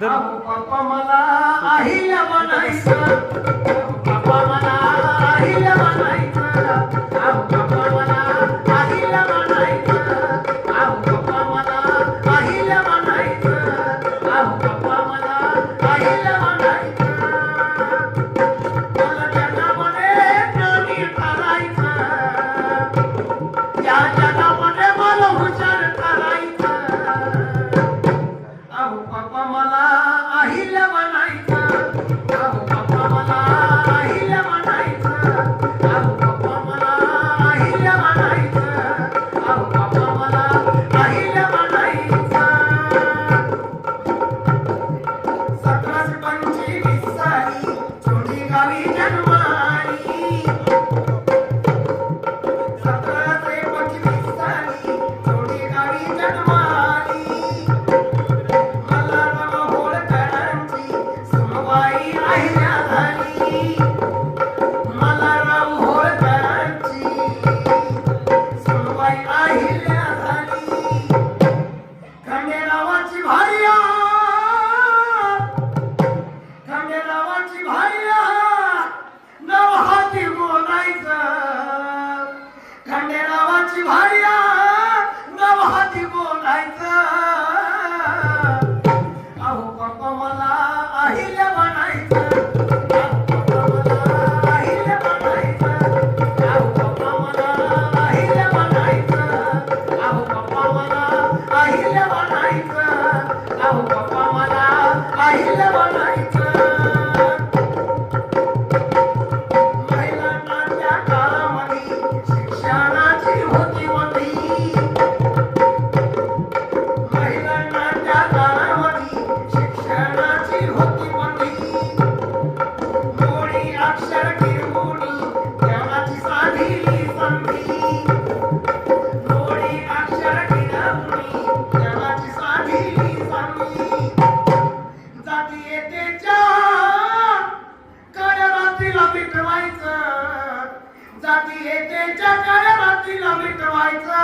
अहो बाप्पा मला अहिल्या म्हणायचं, बाप्पा मला अहिल्या म्हणायचं, अहो बाप्पा मला अहिल्या म्हणायचं, अहो बाप्पा मला अहिल्या म्हणायचं, अहो बाप्पा मला अहिल्या म्हणायचं. मला जगामध्ये प्राणी ठरायचं, या जगामध्ये मला हुशार ठरायचं. अहो बाप्पा मला अहिल्या म्हणायचं, अहो बाप्पा मला अहिल्या म्हणायचं, अहो बाप्पा मला अहिल्या म्हणायचं, अहो बाप्पा मला अहिल्या म्हणायचं. 1725 साली चोंडी गावी जन्माली, 1725 साली चोंडी गावी जन्माली. सुनबाई अहिल्या झाली, मला राव होळकरांची सुनबाई अहिल्या झाली. खंडेरावाची भार्या, खंडेरावाची भार्या नव हाती बोलायचं, खंडेरावाची भार्या नव हाती बोलायचं. अहो बाप्पा मला अहिल्या म्हणायचं, अहो बाप्पा मला अहिल्या म्हणायचं, अहो बाप्पा मला अहिल्या म्हणायचं, अहो बाप्पा मला अहिल्या म्हणायचं, अहो बाप्पा मला अहिल्या म्हणायचं. महिलांच्या काळामध्ये शिक्षणाची होती मंदी, महिलांच्या काळामध्ये शिक्षणाची होती मंदी. मोडी अक्षर गिरवून ज्ञानाची साधिली संधी, मोडी अक्षर गिरवून ज्ञानाची साधिली संधी. जातीयतेच्या काळातीला मिटवायचं, जातीयतेच्या काळातीला मिटवायचं.